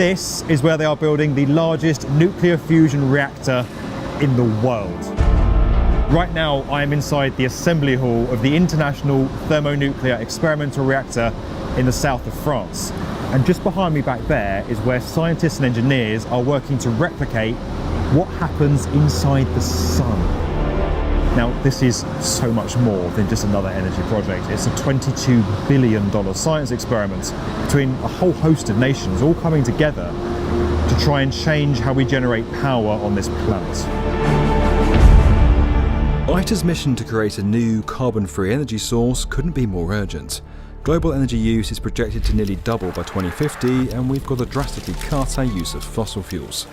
This is where they are building the largest nuclear fusion reactor in the world. Right now, I am inside the assembly hall of the International Thermonuclear Experimental Reactor in the south of France. And just behind me back there is where scientists and engineers are working to replicate what happens inside the sun. Now, this is so much more than just another energy project. It's a $22 billion science experiment between a whole host of nations all coming together to try and change how we generate power on this planet. ITER's mission to create a new carbon-free energy source couldn't be more urgent. Global energy use is projected to nearly double by 2050, and we've got to drastically cut our use of fossil fuels.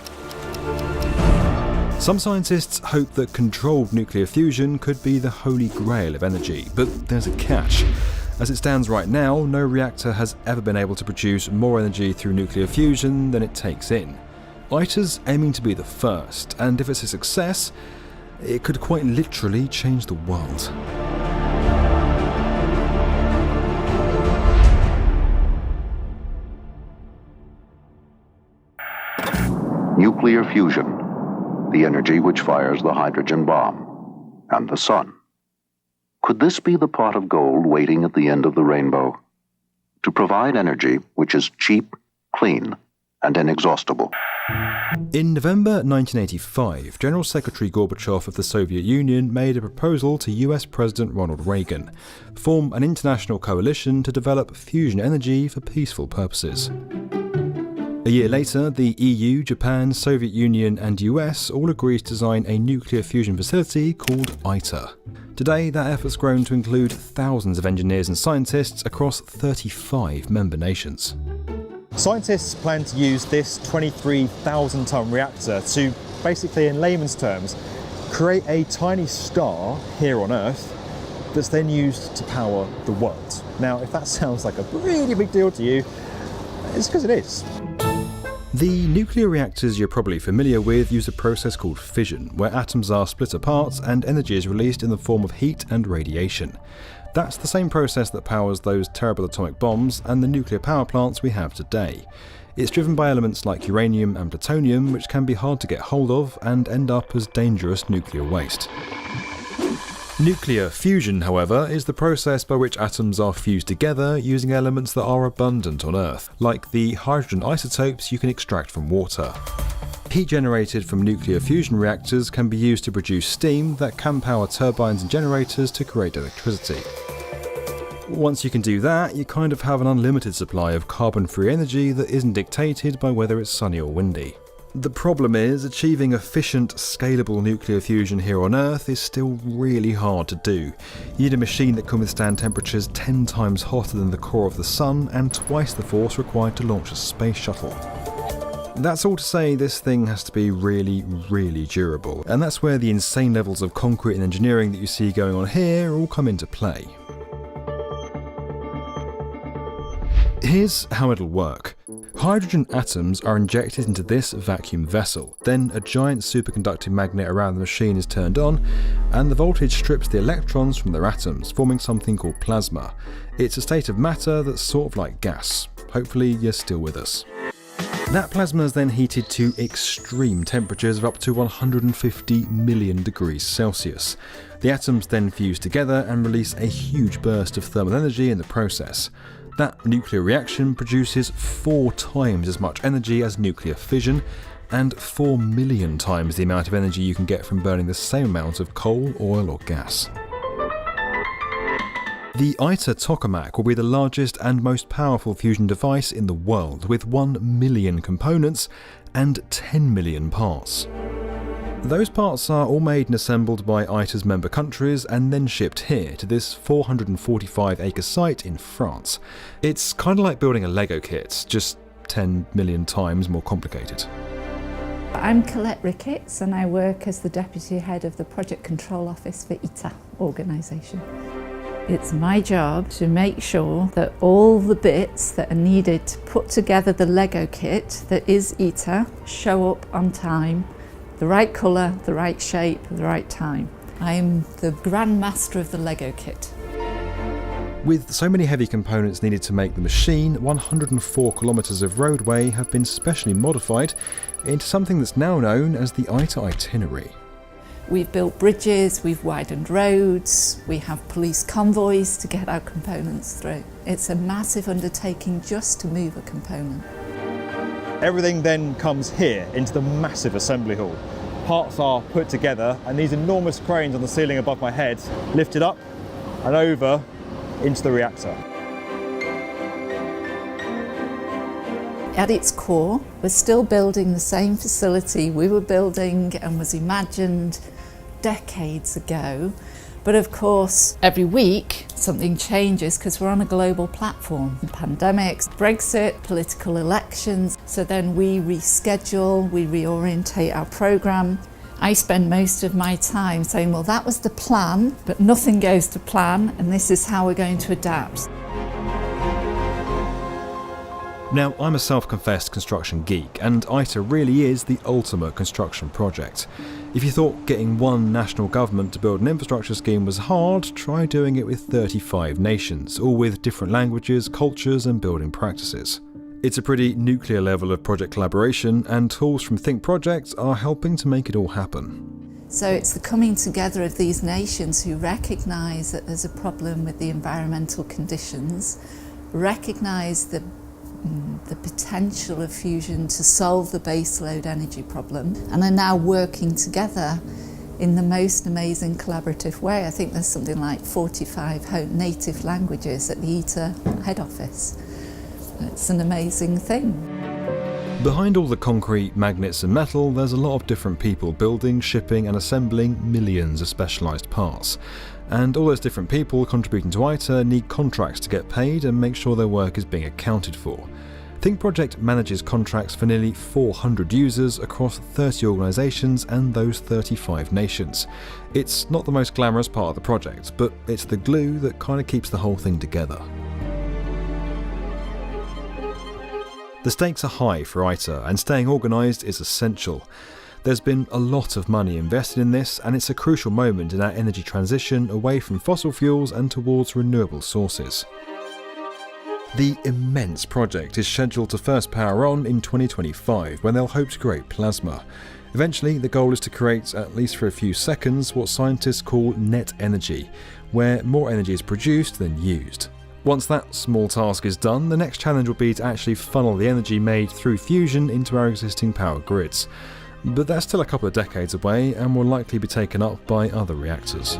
Some scientists hope that controlled nuclear fusion could be the holy grail of energy, but there's a catch. As it stands right now, no reactor has ever been able to produce more energy through nuclear fusion than it takes in. ITER's aiming to be the first, and if it's a success, it could quite literally change the world. Nuclear fusion, the energy which fires the hydrogen bomb, and the sun. Could this be the pot of gold waiting at the end of the rainbow? To provide energy which is cheap, clean, and inexhaustible. In November 1985, General Secretary Gorbachev of the Soviet Union made a proposal to US President Ronald Reagan: form an international coalition to develop fusion energy for peaceful purposes. A year later, the EU, Japan, Soviet Union and US all agreed to design a nuclear fusion facility called ITER. Today, that effort's grown to include thousands of engineers and scientists across 35 member nations. Scientists plan to use this 23,000-ton reactor to, basically in layman's terms, create a tiny star here on Earth that's then used to power the world. Now, if that sounds like a really big deal to you, it's because it is. The nuclear reactors you're probably familiar with use a process called fission, where atoms are split apart and energy is released in the form of heat and radiation. That's the same process that powers those terrible atomic bombs and the nuclear power plants we have today. It's driven by elements like uranium and plutonium, which can be hard to get hold of and end up as dangerous nuclear waste. Nuclear fusion, however, is the process by which atoms are fused together using elements that are abundant on Earth, like the hydrogen isotopes you can extract from water. Heat generated from nuclear fusion reactors can be used to produce steam that can power turbines and generators to create electricity. Once you can do that, you kind of have an unlimited supply of carbon-free energy that isn't dictated by whether it's sunny or windy. The problem is, achieving efficient, scalable nuclear fusion here on Earth is still really hard to do. You need a machine that can withstand temperatures 10 times hotter than the core of the Sun and twice the force required to launch a space shuttle. That's all to say this thing has to be really, really durable, and that's where the insane levels of concrete and engineering that you see going on here all come into play. Here's how it'll work. Hydrogen atoms are injected into this vacuum vessel, then a giant superconducting magnet around the machine is turned on, and the voltage strips the electrons from their atoms, forming something called plasma. It's a state of matter that's sort of like gas. Hopefully you're still with us. That plasma is then heated to extreme temperatures of up to 150 million degrees Celsius. The atoms then fuse together and release a huge burst of thermal energy in the process. That nuclear reaction produces 4 times as much energy as nuclear fission, and 4 million times the amount of energy you can get from burning the same amount of coal, oil or gas. The ITER tokamak will be the largest and most powerful fusion device in the world, with 1 million components and 10 million parts. Those parts are all made and assembled by ITER's member countries and then shipped here to this 445-acre site in France. It's kind of like building a Lego kit, just 10 million times more complicated. I'm Colette Ricketts and I work as the Deputy Head of the Project Control Office for ITER organisation. It's my job to make sure that all the bits that are needed to put together the Lego kit that is ITER show up on time, the right colour, the right shape, the right time. I'm the Grand Master of the Lego kit. With so many heavy components needed to make the machine, 104 kilometres of roadway have been specially modified into something that's now known as the ITER itinerary. We've built bridges, we've widened roads, we have police convoys to get our components through. It's a massive undertaking just to move a component. Everything then comes here into the massive assembly hall. Parts are put together and these enormous cranes on the ceiling above my head lift it up and over into the reactor. At its core, we're still building the same facility we were building and was imagined decades ago. But of course, every week something changes because we're on a global platform. Pandemics, Brexit, political elections. So then we reschedule, we reorientate our programme. I spend most of my time saying, well, that was the plan, but nothing goes to plan, and this is how we're going to adapt. Now, I'm a self-confessed construction geek, and ITER really is the ultimate construction project. If you thought getting one national government to build an infrastructure scheme was hard, try doing it with 35 nations, all with different languages, cultures and building practices. It's a pretty nuclear level of project collaboration, and tools from Think Projects are helping to make it all happen. So it's the coming together of these nations who recognise that there's a problem with the environmental conditions, recognise the potential of fusion to solve the baseload energy problem, and are now working together in the most amazing collaborative way. I think there's something like 45 native languages at the ITER head office. It's an amazing thing. Behind all the concrete, magnets and metal, there's a lot of different people building, shipping and assembling millions of specialised parts. And all those different people contributing to ITER need contracts to get paid and make sure their work is being accounted for. Think Project manages contracts for nearly 400 users across 30 organisations and those 35 nations. It's not the most glamorous part of the project, but it's the glue that kind of keeps the whole thing together. The stakes are high for ITER, and staying organised is essential. There's been a lot of money invested in this, and it's a crucial moment in our energy transition away from fossil fuels and towards renewable sources. The immense project is scheduled to first power on in 2025, when they'll hope to create plasma. Eventually, the goal is to create, at least for a few seconds, what scientists call net energy, where more energy is produced than used. Once that small task is done, the next challenge will be to actually funnel the energy made through fusion into our existing power grids. But that's still a couple of decades away and will likely be taken up by other reactors.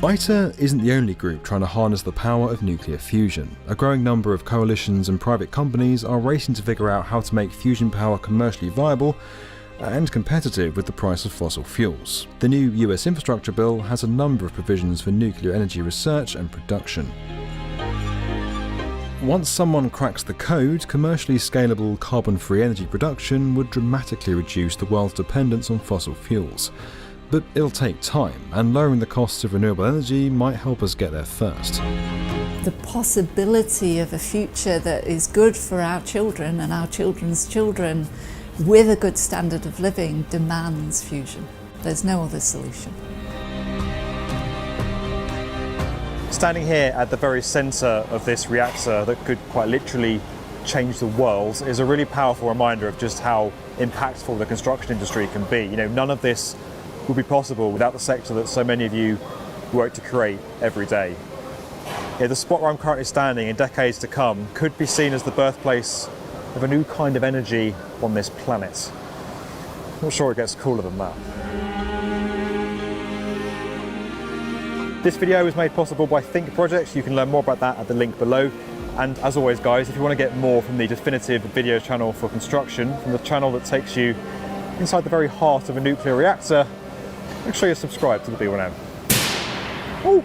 ITER isn't the only group trying to harness the power of nuclear fusion. A growing number of coalitions and private companies are racing to figure out how to make fusion power commercially viable and competitive with the price of fossil fuels. The new US infrastructure bill has a number of provisions for nuclear energy research and production. Once someone cracks the code, commercially scalable carbon-free energy production would dramatically reduce the world's dependence on fossil fuels. But it'll take time, and lowering the costs of renewable energy might help us get there first. The possibility of a future that is good for our children and our children's children with a good standard of living demands fusion. There's no other solution. Standing here at the very centre of this reactor that could quite literally change the world is a really powerful reminder of just how impactful the construction industry can be. You know, none of this would be possible without the sector that so many of you work to create every day. Yeah, the spot where I'm currently standing in decades to come could be seen as the birthplace of a new kind of energy on this planet. I'm not sure it gets cooler than that. This video was made possible by Think Projects. You can learn more about that at the link below. And as always guys, if you want to get more from the definitive video channel for construction, from the channel that takes you inside the very heart of a nuclear reactor, make sure you're subscribed to the B1M. Ooh.